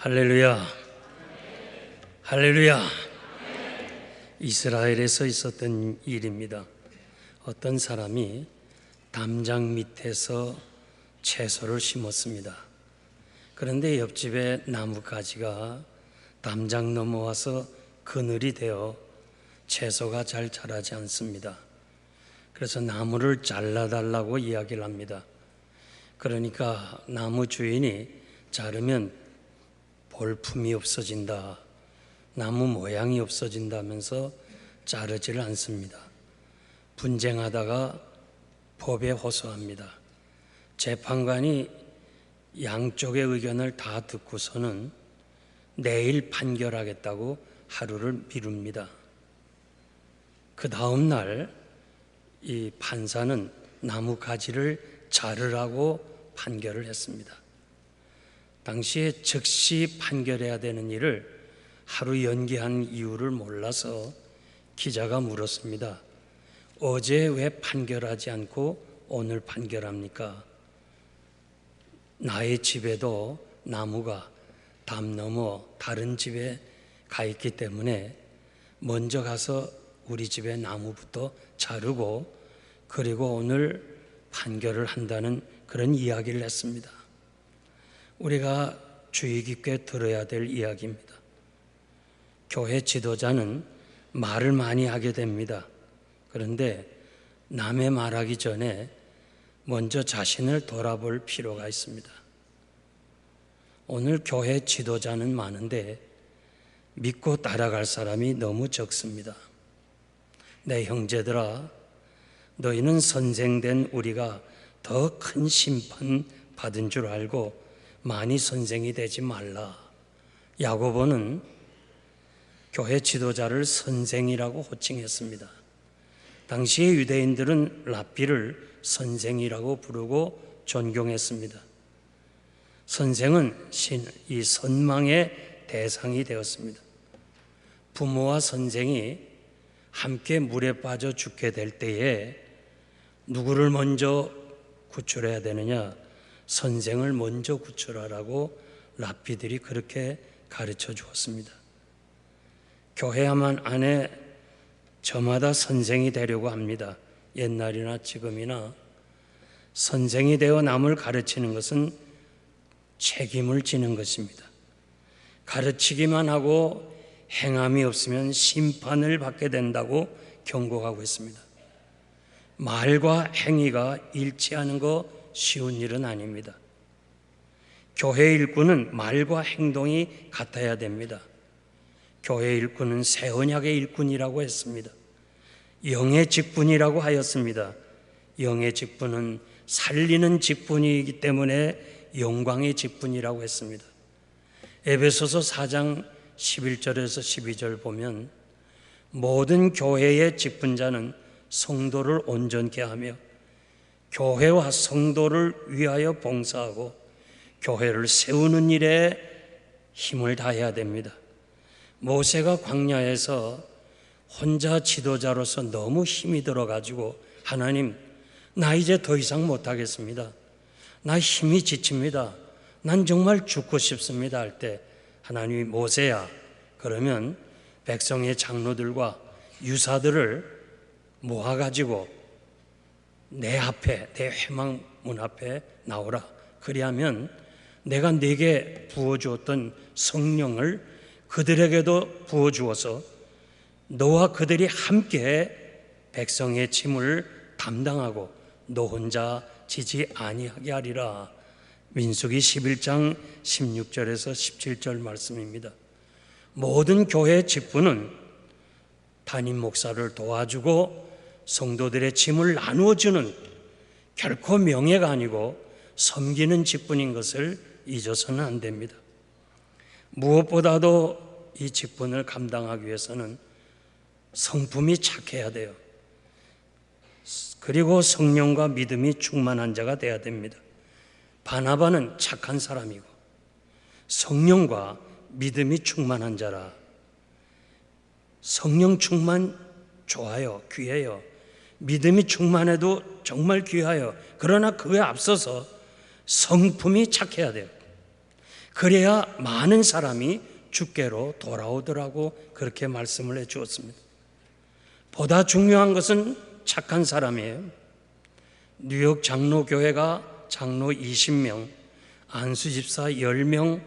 할렐루야, 할렐루야. 이스라엘에서 있었던 일입니다. 어떤 사람이 담장 밑에서 채소를 심었습니다. 그런데 옆집에 나뭇가지가 담장 넘어와서 그늘이 되어 채소가 잘 자라지 않습니다. 그래서 나무를 잘라달라고 이야기를 합니다. 그러니까 나무 주인이 자르면 볼품이 없어진다, 나무 모양이 없어진다면서 자르지를 않습니다. 분쟁하다가 법에 호소합니다. 재판관이 양쪽의 의견을 다 듣고서는 내일 판결하겠다고 하루를 미룹니다. 그 다음 날 이 판사는 나무 가지를 자르라고 판결을 했습니다. 당시에 즉시 판결해야 되는 일을 하루 연기한 이유를 몰라서 기자가 물었습니다. 어제 왜 판결하지 않고 오늘 판결합니까? 나의 집에도 나무가 담 넘어 다른 집에 가 있기 때문에 먼저 가서 우리 집의 나무부터 자르고 그리고 오늘 판결을 한다는 그런 이야기를 했습니다. 우리가 주의 깊게 들어야 될 이야기입니다. 교회 지도자는 말을 많이 하게 됩니다. 그런데 남의 말하기 전에 먼저 자신을 돌아볼 필요가 있습니다. 오늘 교회 지도자는 많은데 믿고 따라갈 사람이 너무 적습니다. 내 형제들아, 너희는 선생된 우리가 더 큰 심판 받은 줄 알고 많이 선생이 되지 말라. 야고보는 교회 지도자를 선생이라고 호칭했습니다. 당시의 유대인들은 랍비를 선생이라고 부르고 존경했습니다. 선생은 이 선망의 대상이 되었습니다. 부모와 선생이 함께 물에 빠져 죽게 될 때에 누구를 먼저 구출해야 되느냐? 선생을 먼저 구출하라고 랍비들이 그렇게 가르쳐 주었습니다. 교회 안에 저마다 선생이 되려고 합니다. 옛날이나 지금이나 선생이 되어 남을 가르치는 것은 책임을 지는 것입니다. 가르치기만 하고 행함이 없으면 심판을 받게 된다고 경고하고 있습니다. 말과 행위가 일치하는 거 쉬운 일은 아닙니다. 교회 일꾼은 말과 행동이 같아야 됩니다. 교회 일꾼은 새 언약의 일꾼이라고 했습니다. 영의 직분이라고 하였습니다. 영의 직분은 살리는 직분이기 때문에 영광의 직분이라고 했습니다. 에베소서 4장 11절에서 12절 보면 모든 교회의 직분자는 성도를 온전케 하며 교회와 성도를 위하여 봉사하고 교회를 세우는 일에 힘을 다해야 됩니다. 모세가 광야에서 혼자 지도자로서 너무 힘이 들어가지고 하나님, 나 이제 더 이상 못하겠습니다. 나 힘이 지칩니다. 난 정말 죽고 싶습니다 할 때 하나님이 모세야, 그러면 백성의 장로들과 유사들을 모아가지고 내 앞에, 내 회막문 앞에 나오라. 그리하면 내가 네게 부어주었던 성령을 그들에게도 부어주어서 너와 그들이 함께 백성의 짐을 담당하고 너 혼자 지지 아니하게 하리라. 민수기 11장 16절에서 17절 말씀입니다. 모든 교회의 직분은 담임 목사를 도와주고 성도들의 짐을 나누어주는 결코 명예가 아니고 섬기는 직분인 것을 잊어서는 안 됩니다. 무엇보다도 이 직분을 감당하기 위해서는 성품이 착해야 돼요. 그리고 성령과 믿음이 충만한 자가 돼야 됩니다. 바나바는 착한 사람이고 성령과 믿음이 충만한 자라. 성령 충만 좋아요, 귀해요. 믿음이 충만해도 정말 귀하여. 그러나 그에 앞서서 성품이 착해야 돼요. 그래야 많은 사람이 주께로 돌아오더라고 그렇게 말씀을 해 주었습니다. 보다 중요한 것은 착한 사람이에요. 뉴욕 장로교회가 장로 20명, 안수집사 10명,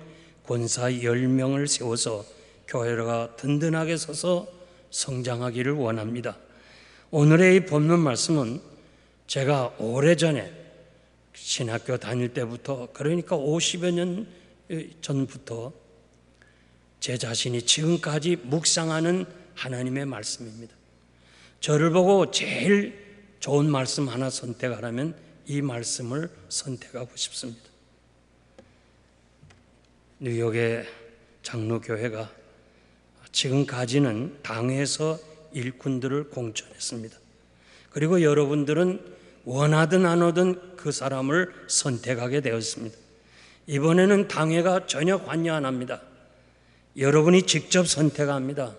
권사 10명을 세워서 교회가 든든하게 서서 성장하기를 원합니다. 오늘의 이 본문 말씀은 제가 오래전에 신학교 다닐 때부터, 그러니까 50여 년 전부터 제 자신이 지금까지 묵상하는 하나님의 말씀입니다. 저를 보고 제일 좋은 말씀 하나 선택하라면 이 말씀을 선택하고 싶습니다. 뉴욕의 장로교회가 지금까지는 당에서 일꾼들을 공천했습니다. 그리고 여러분들은 원하든 안 오든 그 사람을 선택하게 되었습니다. 이번에는 당회가 전혀 관여 안 합니다. 여러분이 직접 선택합니다.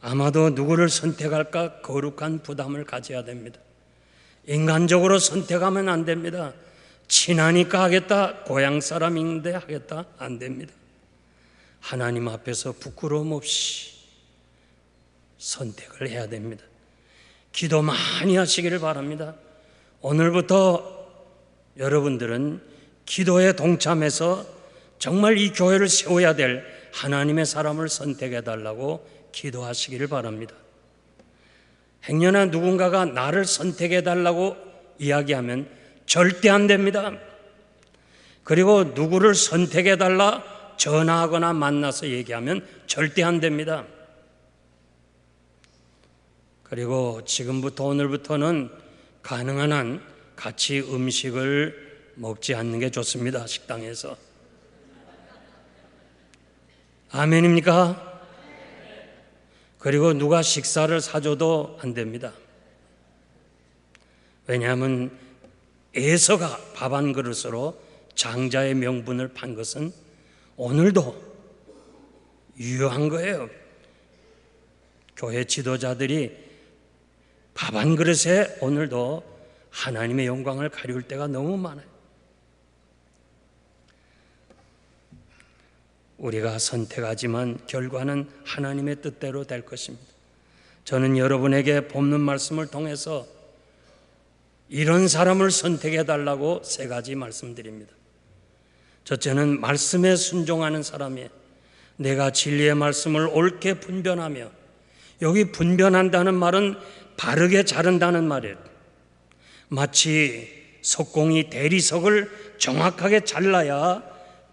아마도 누구를 선택할까 거룩한 부담을 가져야 됩니다. 인간적으로 선택하면 안 됩니다. 친하니까 하겠다, 고향 사람인데 하겠다, 안 됩니다. 하나님 앞에서 부끄러움 없이 선택을 해야 됩니다. 기도 많이 하시기를 바랍니다. 오늘부터 여러분들은 기도에 동참해서 정말 이 교회를 세워야 될 하나님의 사람을 선택해 달라고 기도하시기를 바랍니다. 행여나 누군가가 나를 선택해 달라고 이야기하면 절대 안 됩니다. 그리고 누구를 선택해 달라 전화하거나 만나서 얘기하면 절대 안 됩니다. 그리고 지금부터 오늘부터는 가능한 한 같이 음식을 먹지 않는 게 좋습니다. 식당에서. 아멘입니까? 그리고 누가 식사를 사줘도 안 됩니다. 왜냐하면 에서가 밥 한 그릇으로 장자의 명분을 판 것은 오늘도 유효한 거예요. 교회 지도자들이 밥 한 그릇에 오늘도 하나님의 영광을 가리울 때가 너무 많아요. 우리가 선택하지만 결과는 하나님의 뜻대로 될 것입니다. 저는 여러분에게 본문 말씀을 통해서 이런 사람을 선택해 달라고 3가지 말씀드립니다. 첫째는 말씀에 순종하는 사람이에요. 내가 진리의 말씀을 옳게 분별하며, 여기 분별한다는 말은 바르게 자른다는 말이에요. 마치 석공이 대리석을 정확하게 잘라야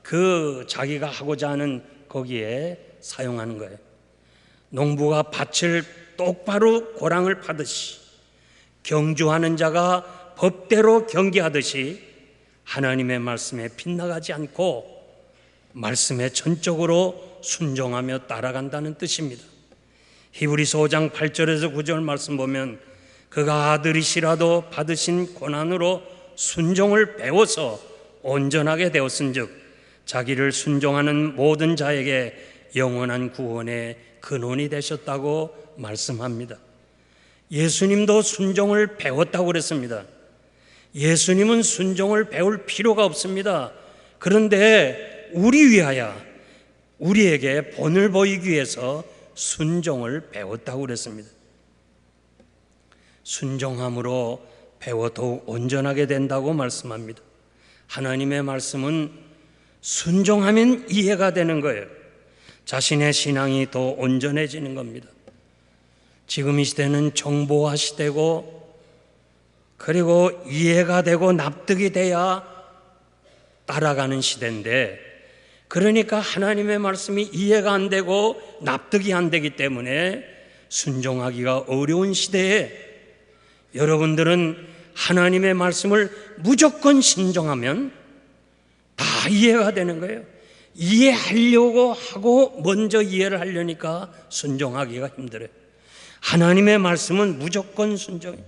그 자기가 하고자 하는 거기에 사용하는 거예요. 농부가 밭을 똑바로 고랑을 파듯이, 경주하는 자가 법대로 경기하듯이 하나님의 말씀에 빗나가지 않고 말씀에 전적으로 순종하며 따라간다는 뜻입니다. 히브리서 5장 8절에서 9절 말씀 보면 그가 아들이시라도 받으신 고난으로 순종을 배워서 온전하게 되었은즉 자기를 순종하는 모든 자에게 영원한 구원의 근원이 되셨다고 말씀합니다. 예수님도 순종을 배웠다고 그랬습니다. 예수님은 순종을 배울 필요가 없습니다. 그런데 우리에게 본을 보이기 위해서 순종을 배웠다고 그랬습니다. 순종함으로 배워 더욱 온전하게 된다고 말씀합니다. 하나님의 말씀은 순종하면 이해가 되는 거예요. 자신의 신앙이 더 온전해지는 겁니다. 지금 이 시대는 정보화 시대고, 그리고 이해가 되고 납득이 돼야 따라가는 시대인데, 그러니까 하나님의 말씀이 이해가 안 되고 납득이 안 되기 때문에 순종하기가 어려운 시대에 여러분들은 하나님의 말씀을 무조건 순종하면 다 이해가 되는 거예요. 이해하려고 하고 먼저 이해를 하려니까 순종하기가 힘들어요. 하나님의 말씀은 무조건 순종해요.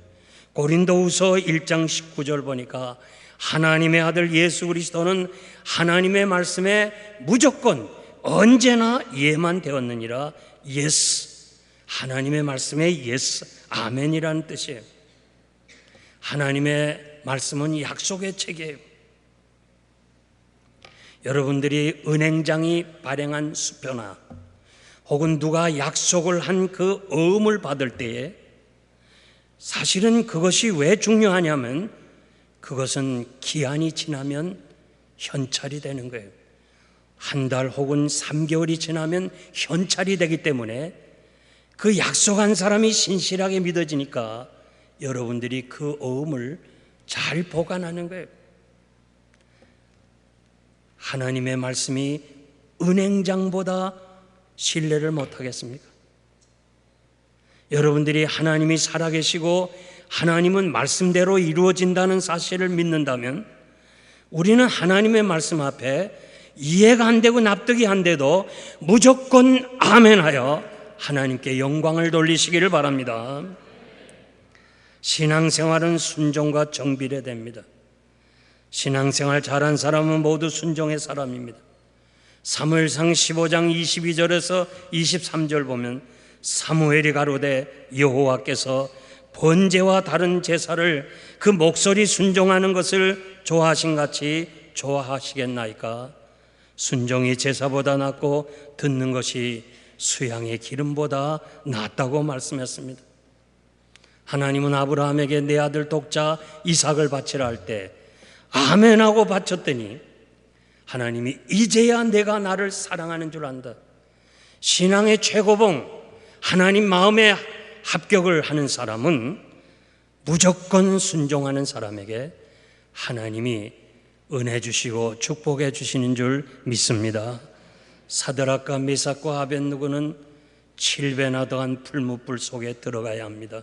고린도후서 1장 19절 보니까 하나님의 아들 예수 그리스도는 하나님의 말씀에 무조건 언제나 예만 되었느니라. 예스, 하나님의 말씀에 예스, 아멘이라는 뜻이에요. 하나님의 말씀은 약속의 책이에요. 여러분들이 은행장이 발행한 수표나 혹은 누가 약속을 한 그 어음을 받을 때에 사실은 그것이 왜 중요하냐면 그것은 기한이 지나면 현찰이 되는 거예요. 한 달 혹은 3개월이 지나면 현찰이 되기 때문에 그 약속한 사람이 신실하게 믿어지니까 여러분들이 그 어음을 잘 보관하는 거예요. 하나님의 말씀이 은행장보다 신뢰를 못하겠습니까? 여러분들이 하나님이 살아계시고 하나님은 말씀대로 이루어진다는 사실을 믿는다면 우리는 하나님의 말씀 앞에 이해가 안 되고 납득이 안 돼도 무조건 아멘하여 하나님께 영광을 돌리시기를 바랍니다. 신앙생활은 순종과 정비례 됩니다. 신앙생활 잘한 사람은 모두 순종의 사람입니다. 사무엘상 15장 22절에서 23절 보면 사무엘이 가로되 여호와께서 번제와 다른 제사를 그 목소리 순종하는 것을 좋아하신 같이 좋아하시겠나이까? 순종이 제사보다 낫고 듣는 것이 수양의 기름보다 낫다고 말씀했습니다. 하나님은 아브라함에게 내 아들 독자 이삭을 바치라 할 때 아멘하고 바쳤더니 하나님이 이제야 내가 나를 사랑하는 줄 안다. 신앙의 최고봉 하나님 마음에 합격을 하는 사람은 무조건 순종하는 사람에게 하나님이 은혜 주시고 축복해 주시는 줄 믿습니다. 사드락과 메삭과 아벳느고는 7배나 더한 풀무불 속에 들어가야 합니다.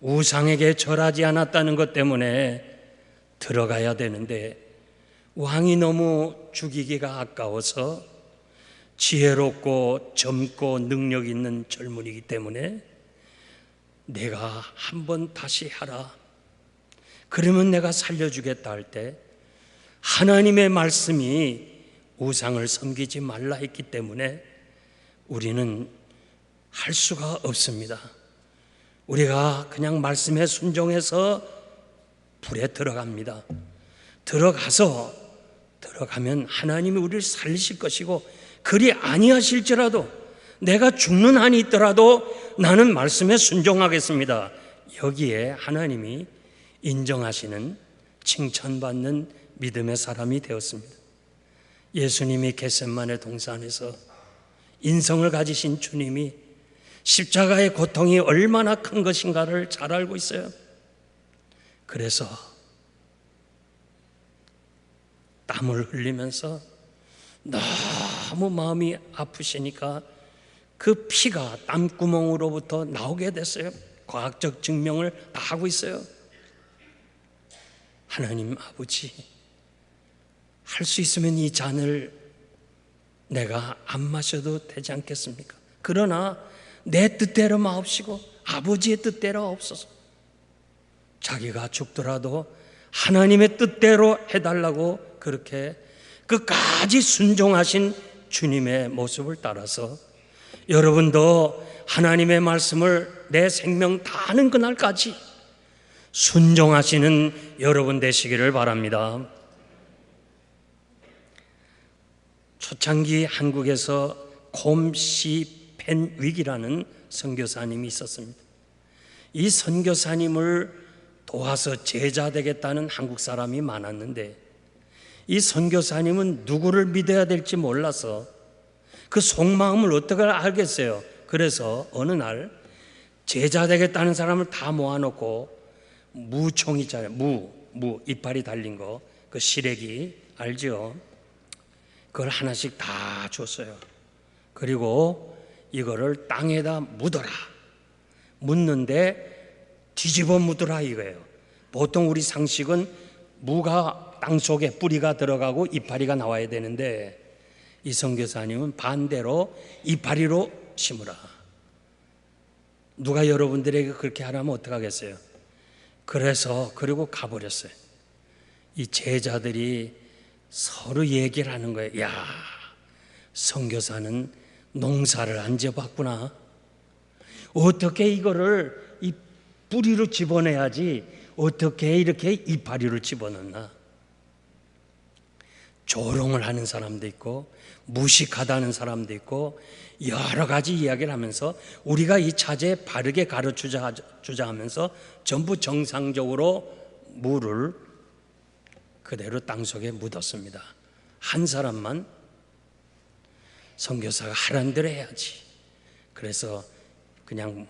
우상에게 절하지 않았다는 것 때문에 들어가야 되는데 왕이 너무 죽이기가 아까워서 지혜롭고 젊고 능력 있는 젊은이기 때문에 내가 한번 다시 하라. 그러면 내가 살려주겠다 할 때 하나님의 말씀이 우상을 섬기지 말라 했기 때문에 우리는 할 수가 없습니다. 우리가 그냥 말씀에 순종해서 불에 들어갑니다. 들어가면 하나님이 우리를 살리실 것이고 그리 아니하실지라도 내가 죽는 한이 있더라도 나는 말씀에 순종하겠습니다. 여기에 하나님이 인정하시는 칭찬받는 믿음의 사람이 되었습니다. 예수님이 겟세마네 동산에서 인성을 가지신 주님이 십자가의 고통이 얼마나 큰 것인가를 잘 알고 있어요. 그래서 땀을 흘리면서 너무 마음이 아프시니까 그 피가 땀구멍으로부터 나오게 됐어요. 과학적 증명을 다 하고 있어요. 하나님 아버지, 할 수 있으면 이 잔을 내가 안 마셔도 되지 않겠습니까? 그러나 내 뜻대로 마옵시고 아버지의 뜻대로 없어서 자기가 죽더라도 하나님의 뜻대로 해달라고 그렇게 끝까지 순종하신 주님의 모습을 따라서 여러분도 하나님의 말씀을 내 생명 다하는 그날까지 순종하시는 여러분 되시기를 바랍니다. 초창기 한국에서 곰시 펜윅이라는 선교사님이 있었습니다. 이 선교사님을 도와서 제자 되겠다는 한국 사람이 많았는데 이 선교사님은 누구를 믿어야 될지 몰라서 그 속마음을 어떻게 알겠어요. 그래서 어느 날 제자 되겠다는 사람을 다 모아놓고 무총 있잖아요. 무 이빨이 달린 거, 그 시래기 알죠? 그걸 하나씩 다 줬어요. 그리고 이거를 땅에다 묻어라. 묻는데 뒤집어 묻어라 이거예요. 보통 우리 상식은 무가 땅 속에 뿌리가 들어가고 이파리가 나와야 되는데 이 선교사님은 반대로 이파리로 심으라. 누가 여러분들에게 그렇게 하라면 어떡하겠어요? 그리고 가버렸어요. 이 제자들이 서로 얘기를 하는 거예요. 야, 선교사는 농사를 안 지어봤구나. 어떻게 이거를 이 뿌리로 집어내야지 어떻게 이렇게 이파리로 집어넣나. 조롱을 하는 사람도 있고 무식하다는 사람도 있고 여러 가지 이야기를 하면서 우리가 이 차제 바르게 가르치자 하면서 전부 정상적으로 물을 그대로 땅속에 묻었습니다. 한 사람만 선교사가 하라는 대로 해야지. 그래서 그냥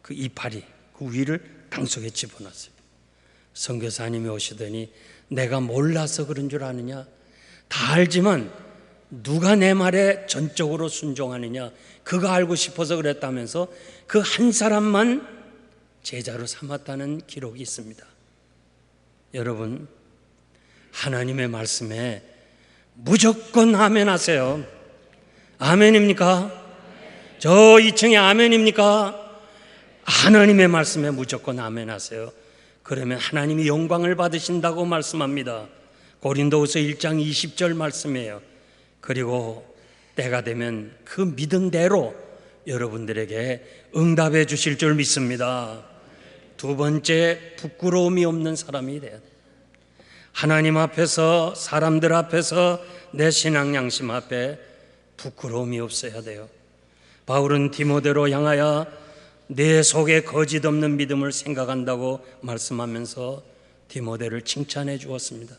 그 이파리 그 위를 땅속에 집어넣었어요. 선교사님이 오시더니 내가 몰라서 그런 줄 아느냐? 다 알지만 누가 내 말에 전적으로 순종하느냐? 그거 알고 싶어서 그랬다면서 그 한 사람만 제자로 삼았다는 기록이 있습니다. 여러분, 하나님의 말씀에 무조건 아멘 하세요. 아멘입니까? 저 2층에 아멘입니까? 하나님의 말씀에 무조건 아멘 하세요. 그러면 하나님이 영광을 받으신다고 말씀합니다. 고린도후서 1장 20절 말씀이에요. 그리고 때가 되면 그 믿은 대로 여러분들에게 응답해 주실 줄 믿습니다. 두 번째, 부끄러움이 없는 사람이 돼야 돼요. 하나님 앞에서, 사람들 앞에서, 내 신앙 양심 앞에 부끄러움이 없어야 돼요. 바울은 디모데로 향하여 내 속에 거짓 없는 믿음을 생각한다고 말씀하면서 디모데를 칭찬해 주었습니다.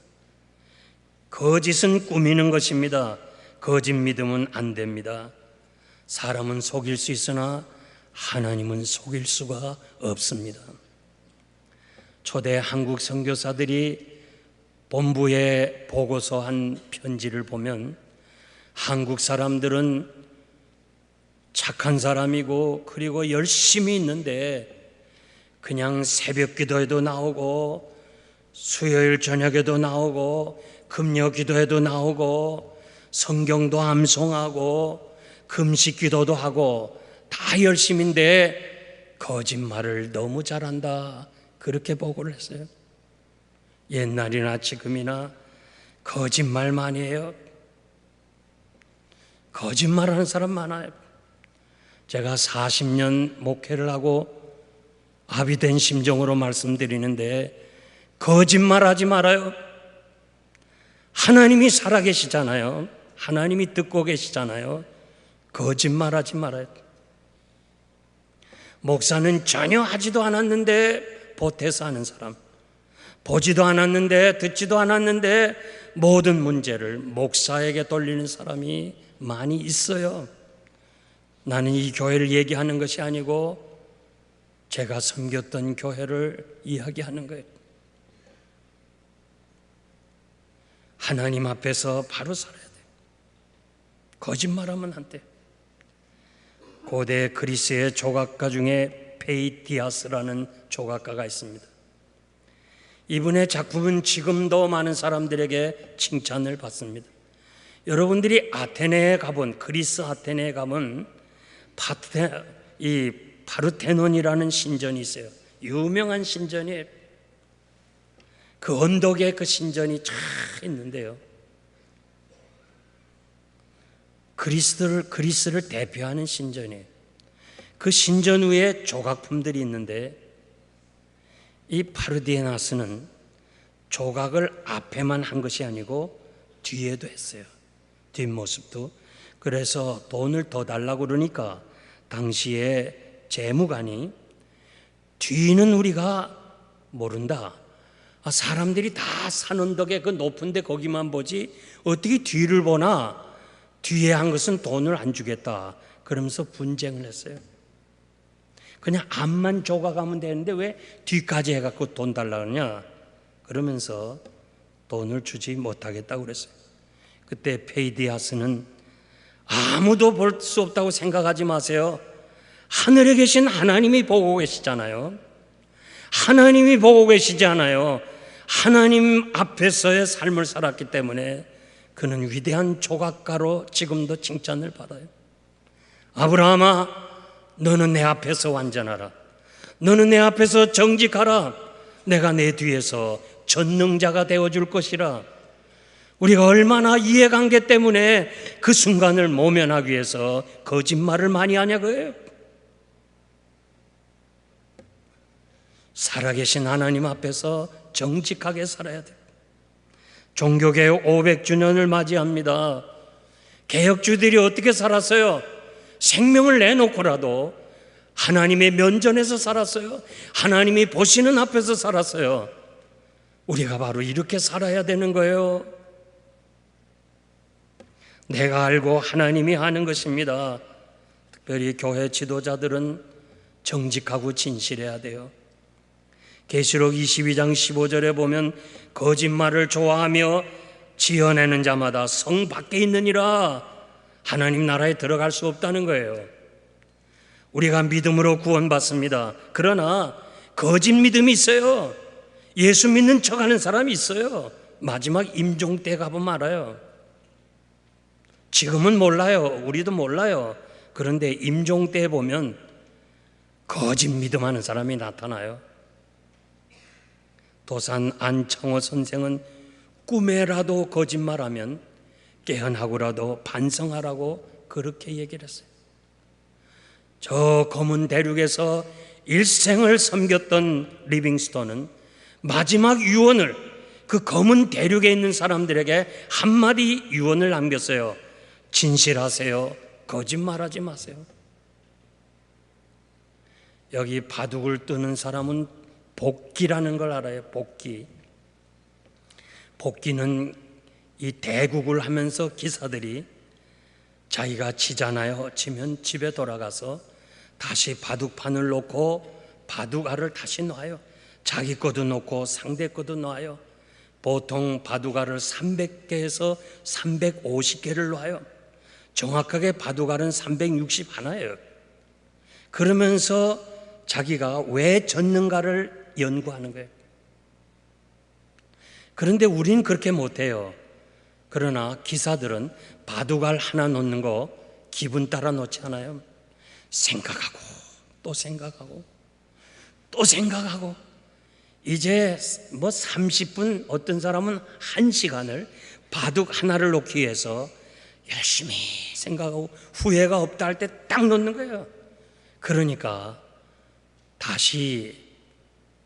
거짓은 꾸미는 것입니다. 거짓 믿음은 안 됩니다. 사람은 속일 수 있으나 하나님은 속일 수가 없습니다. 초대 한국 선교사들이 본부에 보고서 한 편지를 보면 한국 사람들은 착한 사람이고 그리고 열심히 있는데 그냥 새벽 기도에도 나오고 수요일 저녁에도 나오고 금요 기도에도 나오고 성경도 암송하고 금식 기도도 하고 다 열심인데 거짓말을 너무 잘한다, 그렇게 보고를 했어요. 옛날이나 지금이나 거짓말 많이 해요. 거짓말하는 사람 많아요. 제가 40년 목회를 하고 아비된 심정으로 말씀드리는데 거짓말하지 말아요. 하나님이 살아계시잖아요. 하나님이 듣고 계시잖아요. 거짓말하지 말아요. 목사는 전혀 하지도 않았는데 보태서 하는 사람, 보지도 않았는데 듣지도 않았는데 모든 문제를 목사에게 돌리는 사람이 많이 있어요. 나는 이 교회를 얘기하는 것이 아니고 제가 섬겼던 교회를 이야기하는 거예요. 하나님 앞에서 바로 살아야 돼요. 거짓말하면 안 돼요. 고대 그리스의 조각가 중에 페이디아스라는 조각가가 있습니다. 이분의 작품은 지금도 많은 사람들에게 칭찬을 받습니다. 여러분들이 아테네에 가본, 그리스 아테네에 가면 이 파르테논이라는 신전이 있어요. 유명한 신전이에요. 그 언덕에 그 신전이 쫙 있는데요, 그리스를 대표하는 신전이에요. 그 신전 위에 조각품들이 있는데 이 파르디에나스는 조각을 앞에만 한 것이 아니고 뒤에도 했어요. 뒷모습도. 그래서 돈을 더 달라고 그러니까 당시에 재무관이 뒤는 우리가 모른다, 사람들이 다 산 언덕에 그 높은데 거기만 보지 어떻게 뒤를 보나, 뒤에 한 것은 돈을 안 주겠다 그러면서 분쟁을 했어요. 그냥 앞만 조각하면 되는데 왜 뒤까지 해갖고 돈 달라 그러냐, 그러면서 돈을 주지 못하겠다고 그랬어요. 그때 페이디아스는 아무도 볼 수 없다고 생각하지 마세요. 하늘에 계신 하나님이 보고 계시잖아요. 하나님이 보고 계시지 않아요. 하나님 앞에서의 삶을 살았기 때문에 그는 위대한 조각가로 지금도 칭찬을 받아요. 아브라함아, 너는 내 앞에서 완전하라. 너는 내 앞에서 정직하라. 내가 내 뒤에서 전능자가 되어줄 것이라. 우리가 얼마나 이해관계 때문에 그 순간을 모면하기 위해서 거짓말을 많이 하냐고요. 살아계신 하나님 앞에서 정직하게 살아야 돼요. 종교개혁 500주년을 맞이합니다. 개혁주들이 어떻게 살았어요? 생명을 내놓고라도 하나님의 면전에서 살았어요. 하나님이 보시는 앞에서 살았어요. 우리가 바로 이렇게 살아야 되는 거예요. 내가 알고 하나님이 하는 것입니다. 특별히 교회 지도자들은 정직하고 진실해야 돼요. 계시록 22장 15절에 보면 거짓말을 좋아하며 지어내는 자마다 성 밖에 있느니라, 하나님 나라에 들어갈 수 없다는 거예요. 우리가 믿음으로 구원받습니다. 그러나 거짓 믿음이 있어요. 예수 믿는 척하는 사람이 있어요. 마지막 임종 때 가보면 알아요. 지금은 몰라요. 우리도 몰라요. 그런데 임종 때 보면 거짓 믿음하는 사람이 나타나요. 도산 안창호 선생은 꿈에라도 거짓말하면 깨어나고라도 반성하라고 그렇게 얘기를 했어요. 저 검은 대륙에서 일생을 섬겼던 리빙스톤은 마지막 유언을 그 검은 대륙에 있는 사람들에게 한마디 유언을 남겼어요. 진실하세요. 거짓말하지 마세요. 여기 바둑을 뜨는 사람은 복기라는 걸 알아요. 복기. 복기는 이 대국을 하면서 기사들이 자기가 지잖아요. 지면 집에 돌아가서 다시 바둑판을 놓고 바둑알을 다시 놔요. 자기 것도 놓고 상대 것도 놔요. 보통 바둑알을 300개에서 350개를 놔요. 정확하게 바둑알은 361예요. 그러면서 자기가 왜 졌는가를 연구하는 거예요. 그런데 우린 그렇게 못해요. 그러나 기사들은 바둑알 하나 놓는 거 기분 따라 놓지 않아요. 생각하고 또 생각하고 또 생각하고, 이제 뭐 30분, 어떤 사람은 1시간을 바둑 하나를 놓기 위해서 열심히 생각하고 후회가 없다 할 때 딱 놓는 거예요. 그러니까 다시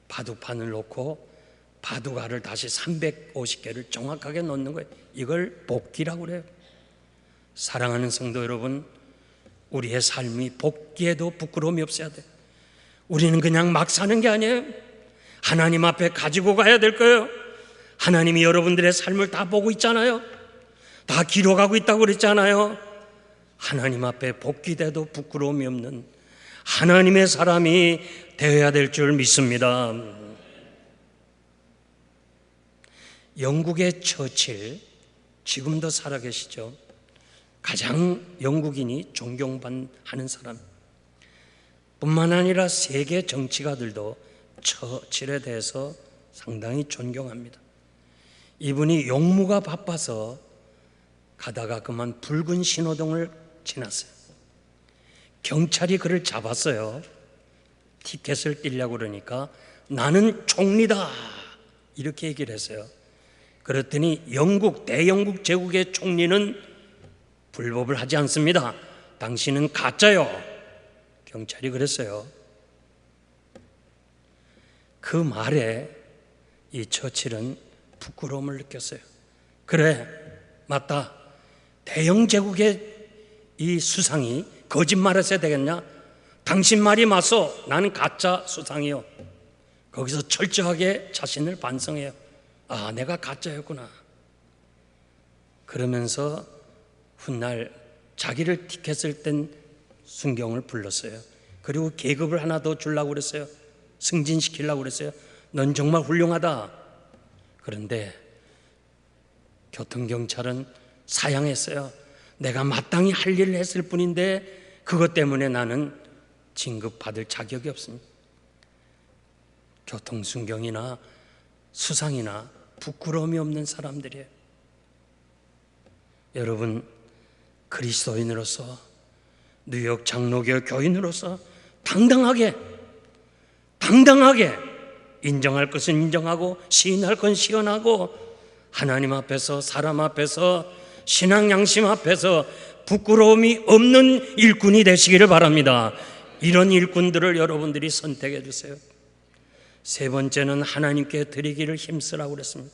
바둑판을 놓고 바둑알을 다시 350개를 정확하게 놓는 거예요. 이걸 복기라고 그래요. 사랑하는 성도 여러분, 우리의 삶이 복기에도 부끄러움이 없어야 돼요. 우리는 그냥 막 사는 게 아니에요. 하나님 앞에 가지고 가야 될 거예요. 하나님이 여러분들의 삶을 다 보고 있잖아요. 다 기록하고 있다고 그랬잖아요. 하나님 앞에 복기돼도 부끄러움이 없는 하나님의 사람이 되어야 될 줄 믿습니다. 영국의 처칠, 지금도 살아계시죠. 가장 영국인이 존경하는 사람 뿐만 아니라 세계 정치가들도 처칠에 대해서 상당히 존경합니다. 이분이 용무가 바빠서 가다가 그만 붉은 신호등을 지났어요. 경찰이 그를 잡았어요. 티켓을 떼려고 그러니까 나는 총리다 이렇게 얘기를 했어요. 그랬더니 대영국 제국의 총리는 불법을 하지 않습니다. 당신은 가짜요. 경찰이 그랬어요. 그 말에 이 처칠은 부끄러움을 느꼈어요. 그래, 맞다. 대영 제국의 이 수상이 거짓말했어야 되겠냐? 당신 말이 맞소. 나는 가짜 수상이요. 거기서 철저하게 자신을 반성해요. 아, 내가 가짜였구나. 그러면서 훗날 자기를 티켓을 뗀 순경을 불렀어요. 그리고 계급을 하나 더 주려고 그랬어요. 승진시키려고 그랬어요. 넌 정말 훌륭하다. 그런데 교통경찰은 사양했어요. 내가 마땅히 할 일을 했을 뿐인데 그것 때문에 나는 진급받을 자격이 없습니다. 교통순경이나 수상이나 부끄러움이 없는 사람들이에요. 여러분, 그리스도인으로서, 뉴욕 장로교 교인으로서 당당하게 인정할 것은 인정하고 시인할 건 시인하고 하나님 앞에서, 사람 앞에서, 신앙 양심 앞에서 부끄러움이 없는 일꾼이 되시기를 바랍니다. 이런 일꾼들을 여러분들이 선택해 주세요. 세 번째는 하나님께 드리기를 힘쓰라고 그랬습니다.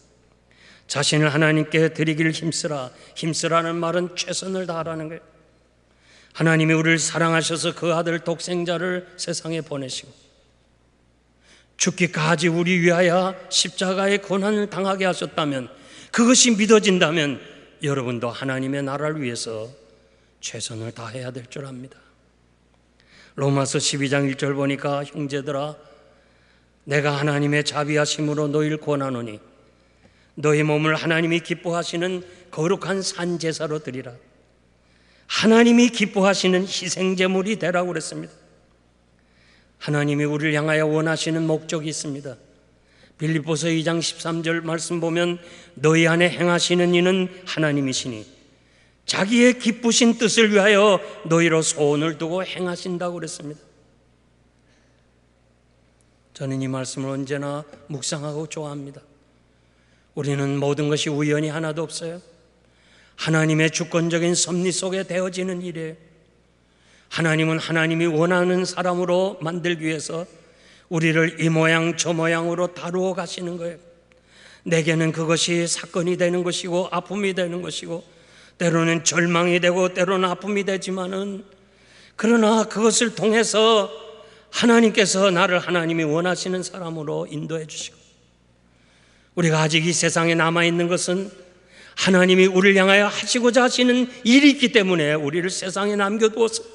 자신을 하나님께 드리기를 힘쓰라. 힘쓰라는 말은 최선을 다하라는 거예요. 하나님이 우리를 사랑하셔서 그 아들 독생자를 세상에 보내시고 죽기까지 우리 위하여 십자가의 고난을 당하게 하셨다면, 그것이 믿어진다면 여러분도 하나님의 나라를 위해서 최선을 다해야 될 줄 압니다. 로마서 12장 1절 보니까 형제들아, 내가 하나님의 자비하심으로 너희를 권하노니 너희 몸을 하나님이 기뻐하시는 거룩한 산 제사로 드리라. 하나님이 기뻐하시는 희생제물이 되라고 그랬습니다. 하나님이 우리를 향하여 원하시는 목적이 있습니다. 빌립보서 2장 13절 말씀 보면 너희 안에 행하시는 이는 하나님이시니 자기의 기쁘신 뜻을 위하여 너희로 소원을 두고 행하신다고 그랬습니다. 저는 이 말씀을 언제나 묵상하고 좋아합니다. 우리는 모든 것이 우연이 하나도 없어요. 하나님의 주권적인 섭리 속에 되어지는 일이에요. 하나님은 하나님이 원하는 사람으로 만들기 위해서 우리를 이 모양 저 모양으로 다루어 가시는 거예요. 내게는 그것이 사건이 되는 것이고 아픔이 되는 것이고 때로는 절망이 되고 때로는 아픔이 되지만은, 그러나 그것을 통해서 하나님께서 나를 하나님이 원하시는 사람으로 인도해 주시고, 우리가 아직 이 세상에 남아있는 것은 하나님이 우리를 향하여 하시고자 하시는 일이 있기 때문에 우리를 세상에 남겨두었어요.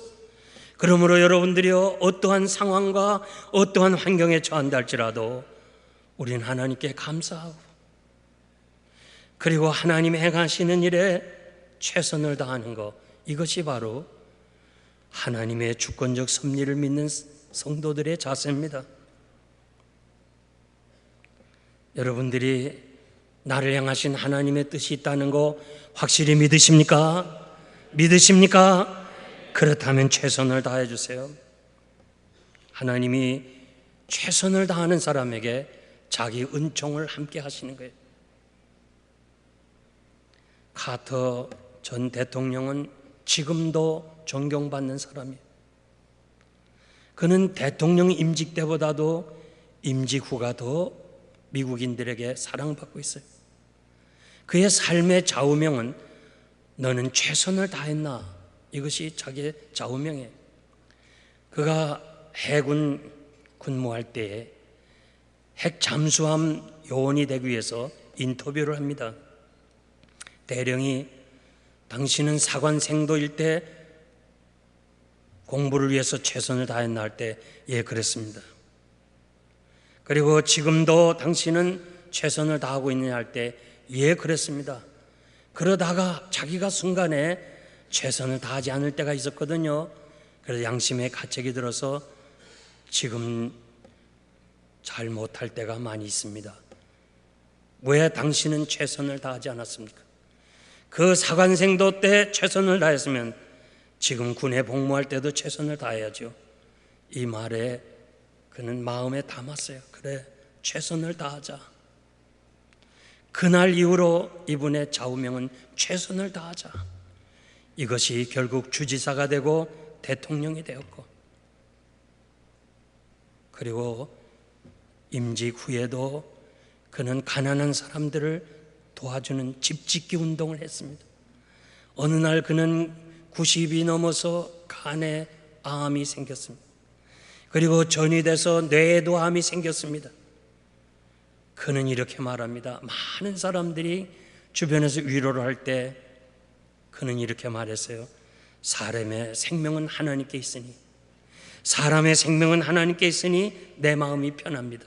그러므로 여러분들이요, 어떠한 상황과 어떠한 환경에 처한다 할지라도 우리는 하나님께 감사하고, 그리고 하나님이 행하시는 일에 최선을 다하는 것, 이것이 바로 하나님의 주권적 섭리를 믿는 성도들의 자세입니다. 여러분들이 나를 향하신 하나님의 뜻이 있다는 거 확실히 믿으십니까? 믿으십니까? 그렇다면 최선을 다해 주세요. 하나님이 최선을 다하는 사람에게 자기 은총을 함께 하시는 거예요. 카터 전 대통령은 지금도 존경받는 사람이에요. 그는 대통령 임직 때보다도 임직 후가 더 미국인들에게 사랑받고 있어요. 그의 삶의 좌우명은 너는 최선을 다했나? 이것이 자기의 좌우명이에요. 그가 해군 근무할 때에 핵 잠수함 요원이 되기 위해서 인터뷰를 합니다. 대령이 당신은 사관생도일 때 공부를 위해서 최선을 다했나 할 때, 예, 그랬습니다. 그리고 지금도 당신은 최선을 다하고 있느냐 할 때, 예, 그랬습니다. 그러다가 자기가 순간에 최선을 다하지 않을 때가 있었거든요. 그래서 양심의 가책이 들어서 지금 잘 못할 때가 많이 있습니다. 왜 당신은 최선을 다하지 않았습니까? 그 사관생도 때 최선을 다했으면 지금 군에 복무할 때도 최선을 다해야죠. 이 말에 그는 마음에 담았어요. 그래, 최선을 다하자. 그날 이후로 이분의 좌우명은 최선을 다하자. 이것이 결국 주지사가 되고 대통령이 되었고, 그리고 임직 후에도 그는 가난한 사람들을 도와주는 집짓기 운동을 했습니다. 어느 날 그는 90이 넘어서 간에 암이 생겼습니다. 그리고 전이 돼서 뇌에도 암이 생겼습니다. 그는 이렇게 말합니다. 많은 사람들이 주변에서 위로를 할 때 그는 이렇게 말했어요. 사람의 생명은 하나님께 있으니, 사람의 생명은 하나님께 있으니 내 마음이 편합니다.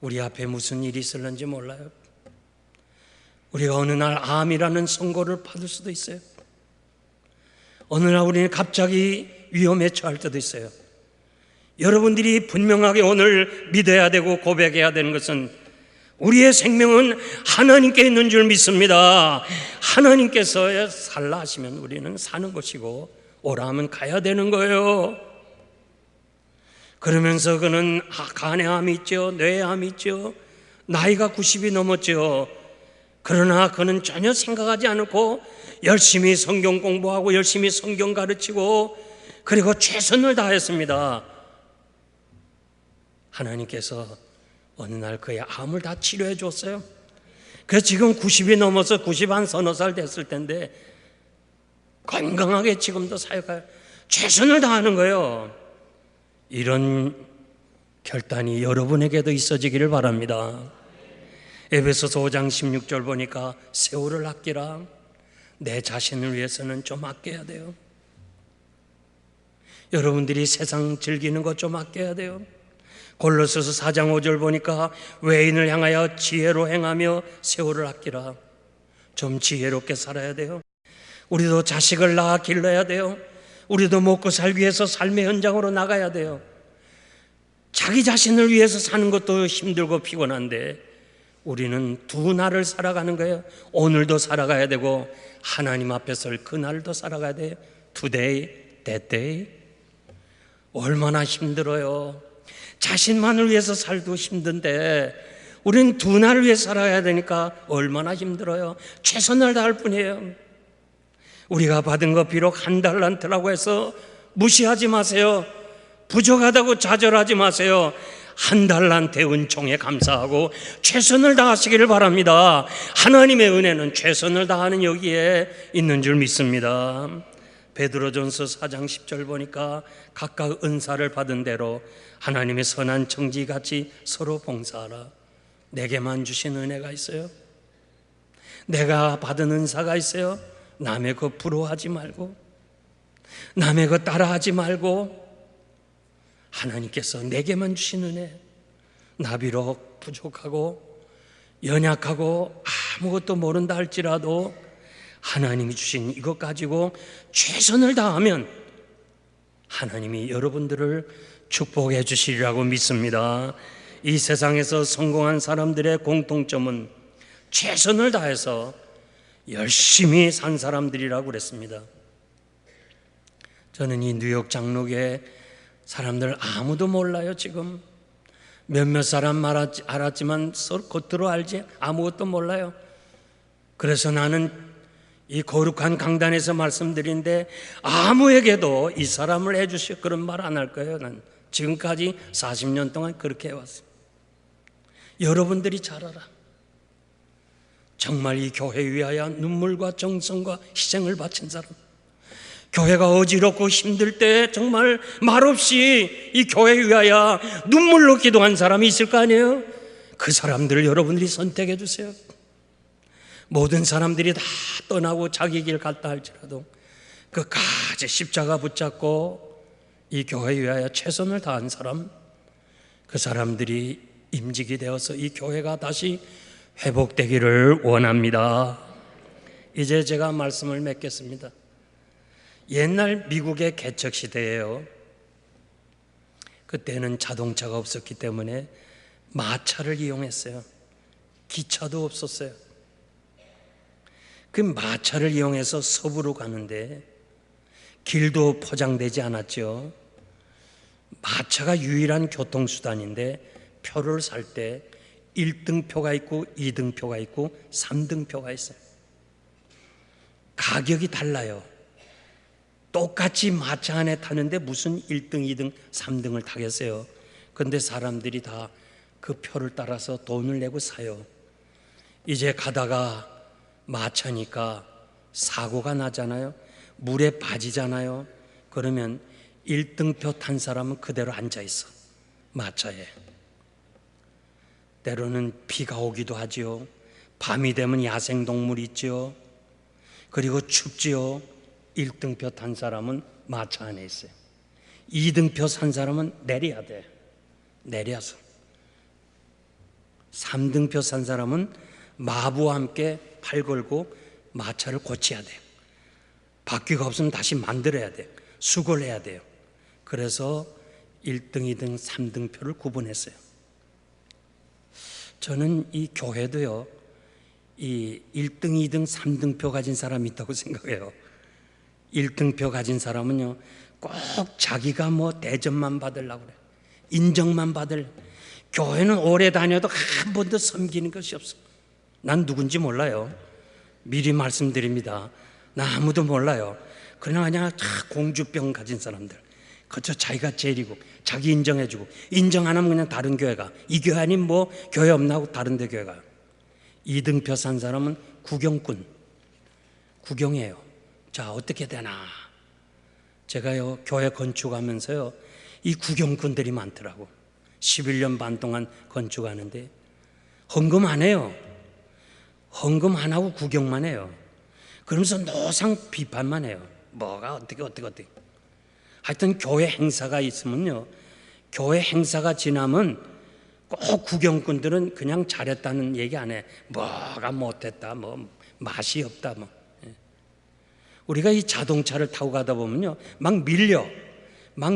우리 앞에 무슨 일이 있을는지 몰라요. 우리가 어느 날 암이라는 선고를 받을 수도 있어요. 어느 날 우리는 갑자기 위험에 처할 때도 있어요. 여러분들이 분명하게 오늘 믿어야 되고 고백해야 되는 것은 우리의 생명은 하나님께 있는 줄 믿습니다. 하나님께서 살라 하시면 우리는 사는 것이고 오라 하면 가야 되는 거예요. 그러면서 그는 간에 암이 있죠. 뇌에 암이 있죠. 나이가 90이 넘었죠. 그러나 그는 전혀 생각하지 않고 열심히 성경 공부하고 열심히 성경 가르치고 그리고 최선을 다했습니다. 하나님께서 어느 날 그의 암을 다 치료해 줬어요. 그래서 지금 90이 넘어서 90한 서너 살 됐을 텐데 건강하게 지금도 사역할 최선을 다하는 거예요. 이런 결단이 여러분에게도 있어지기를 바랍니다. 에베소서 5장 16절 보니까 세월을 아끼라. 내 자신을 위해서는 좀 아껴야 돼요. 여러분들이 세상 즐기는 것 좀 아껴야 돼요. 골로새서 4장 5절 보니까 외인을 향하여 지혜로 행하며 세월을 아끼라. 좀 지혜롭게 살아야 돼요. 우리도 자식을 낳아 길러야 돼요. 우리도 먹고 살기 위해서 삶의 현장으로 나가야 돼요. 자기 자신을 위해서 사는 것도 힘들고 피곤한데 우리는 두 날을 살아가는 거예요. 오늘도 살아가야 되고 하나님 앞에 설 그날도 살아가야 돼요. Today, that day. 얼마나 힘들어요. 자신만을 위해서 살도 힘든데 우리는 두 날을 위해 살아야 되니까 얼마나 힘들어요. 최선을 다할 뿐이에요. 우리가 받은 거 비록 한 달란트라고 해서 무시하지 마세요. 부족하다고 좌절하지 마세요. 한 달란트의 은총에 감사하고 최선을 다하시기를 바랍니다. 하나님의 은혜는 최선을 다하는 여기에 있는 줄 믿습니다. 베드로전서 4장 10절 보니까 각각 은사를 받은 대로 하나님의 선한 청지같이 서로 봉사하라. 내게만 주신 은혜가 있어요. 내가 받은 은사가 있어요. 남의 거 부러워하지 말고 남의 거 따라하지 말고 하나님께서 내게만 주신 은혜, 나 비록 부족하고 연약하고 아무것도 모른다 할지라도 하나님이 주신 이것 가지고 최선을 다하면 하나님이 여러분들을 축복해 주시리라고 믿습니다. 이 세상에서 성공한 사람들의 공통점은 최선을 다해서 열심히 산 사람들이라고 그랬습니다. 저는 이 뉴욕 장로교회 사람들 아무도 몰라요. 지금 몇몇 사람 알았지만 겉으로 알지 아무것도 몰라요. 그래서 나는 이 거룩한 강단에서 말씀드린데 아무에게도 이 사람을 해주시오 그런 말 안 할 거예요. 난 지금까지 40년 동안 그렇게 해왔어요. 여러분들이 잘 알아. 정말 이 교회 위하여 눈물과 정성과 희생을 바친 사람, 교회가 어지럽고 힘들 때 정말 말없이 이 교회 위하여 눈물로 기도한 사람이 있을 거 아니에요? 그 사람들을 여러분들이 선택해 주세요. 모든 사람들이 다 떠나고 자기 길 갔다 할지라도 끝까지 십자가 붙잡고 이 교회 위하여 최선을 다한 사람, 그 사람들이 임직이 되어서 이 교회가 다시 회복되기를 원합니다. 이제 제가 말씀을 맺겠습니다. 옛날 미국의 개척 시대예요. 그때는 자동차가 없었기 때문에 마차를 이용했어요. 기차도 없었어요. 그 마차를 이용해서 서부로 가는데 길도 포장되지 않았죠. 마차가 유일한 교통수단인데 표를 살 때 1등표가 있고 2등표가 있고 3등표가 있어요. 가격이 달라요. 똑같이 마차 안에 타는데 무슨 1등, 2등, 3등을 타겠어요. 그런데 사람들이 다 그 표를 따라서 돈을 내고 사요. 이제 가다가 마차니까 사고가 나잖아요. 물에 빠지잖아요. 그러면 1등표 탄 사람은 그대로 앉아있어. 마차에. 때로는 비가 오기도 하지요. 밤이 되면 야생동물이 있지요. 그리고 춥지요. 1등표 탄 사람은 마차 안에 있어요. 2등표 산 사람은 내려야 돼. 내려서. 3등표 산 사람은 마부와 함께 팔 걸고 마차를 고쳐야 돼요. 바퀴가 없으면 다시 만들어야 돼요. 수거를 해야 돼요. 그래서 1등, 2등, 3등표를 구분했어요. 저는 이 교회도요, 이 1등, 2등, 3등표 가진 사람이 있다고 생각해요. 1등표 가진 사람은요, 꼭 자기가 뭐 대접만 받으려고 그래요. 인정만 받을. 교회는 오래 다녀도 한 번도 섬기는 것이 없어. 난 누군지 몰라요. 미리 말씀드립니다. 나 아무도 몰라요. 그러나 그냥 공주병 가진 사람들, 그저 자기가 제일이고 자기 인정해주고, 인정 안 하면 그냥 다른 교회 가. 이 교회 아닌 뭐 교회 없나 하고 다른 데 교회 가요. 2등표 산 사람은 구경꾼, 구경해요. 자, 어떻게 되나. 제가요 교회 건축하면서요 이 구경꾼들이 많더라고. 11년 반 동안 건축하는데 헌금 안 해요. 헌금 안 하고 구경만 해요. 그러면서 노상 비판만 해요. 뭐가 어떻게. 하여튼 교회 행사가 있으면요, 교회 행사가 지나면 꼭 구경꾼들은 그냥 잘했다는 얘기 안 해. 뭐가 못했다, 뭐 맛이 없다, 뭐. 우리가 이 자동차를 타고 가다 보면요, 막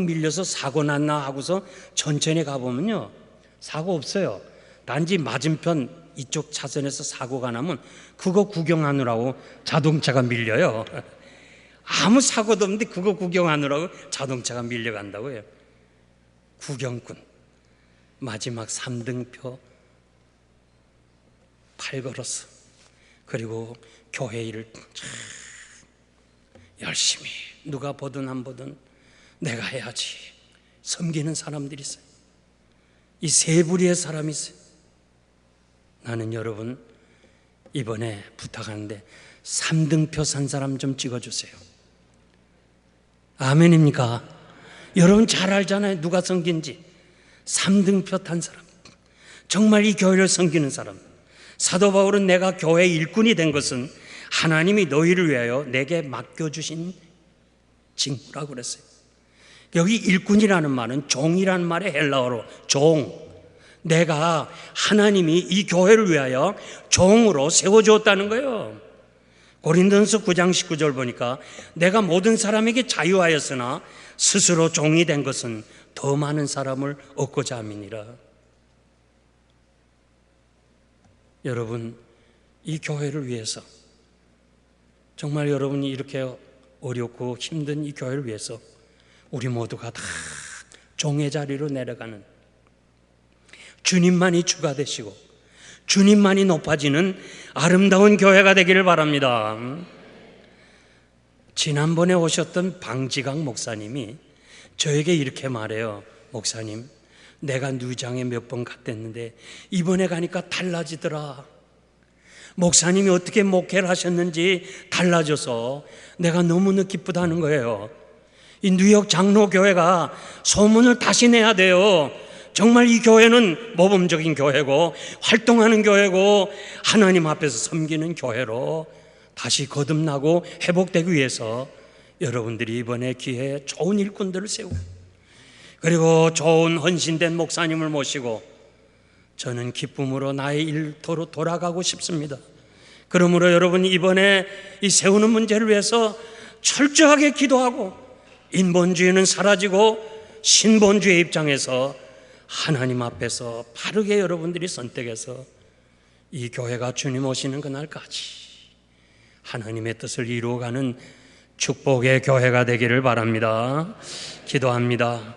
밀려서 사고 났나 하고서 천천히 가보면요, 사고 없어요. 단지 맞은편 이쪽 차선에서 사고가 나면 그거 구경하느라고 자동차가 밀려요. 아무 사고도 없는데 그거 구경하느라고 자동차가 밀려간다고요. 구경꾼. 마지막 3등표 팔 걸었어. 그리고 교회 일을 열심히 누가 보든 안 보든 내가 해야지 섬기는 사람들이 있어요. 이 세 부류의 사람이 있어요. 나는 여러분 이번에 부탁하는데 3등표 산 사람 좀 찍어주세요. 아멘입니까? 여러분 잘 알잖아요. 누가 섬긴지. 3등표 탄 사람, 정말 이 교회를 섬기는 사람. 사도 바울은 내가 교회 일꾼이 된 것은 하나님이 너희를 위하여 내게 맡겨주신 직무라고 그랬어요. 여기 일꾼이라는 말은 종이라는 말의 헬라어로 종. 내가 하나님이 이 교회를 위하여 종으로 세워주었다는 거예요. 고린도전서 9장 19절 보니까 내가 모든 사람에게 자유하였으나 스스로 종이 된 것은 더 많은 사람을 얻고자 함이니라. 여러분, 이 교회를 위해서, 정말 여러분이 이렇게 어렵고 힘든 이 교회를 위해서 우리 모두가 다 종의 자리로 내려가는, 주님만이 주가 되시고 주님만이 높아지는 아름다운 교회가 되기를 바랍니다. 지난번에 오셨던 방지강 목사님이 저에게 이렇게 말해요. 목사님, 내가 누장에 몇 번 갔댔는데 이번에 가니까 달라지더라. 목사님이 어떻게 목회를 하셨는지 달라져서 내가 너무나 기쁘다는 거예요. 이 뉴욕 장로교회가 소문을 다시 내야 돼요. 정말 이 교회는 모범적인 교회고 활동하는 교회고 하나님 앞에서 섬기는 교회로 다시 거듭나고 회복되기 위해서 여러분들이 이번에 기회에 좋은 일꾼들을 세우고, 그리고 좋은 헌신된 목사님을 모시고 저는 기쁨으로 나의 일터로 돌아가고 싶습니다. 그러므로 여러분 이번에 이 세우는 문제를 위해서 철저하게 기도하고, 인본주의는 사라지고 신본주의 입장에서 하나님 앞에서 바르게 여러분들이 선택해서 이 교회가 주님 오시는 그날까지 하나님의 뜻을 이루어가는 축복의 교회가 되기를 바랍니다. 기도합니다.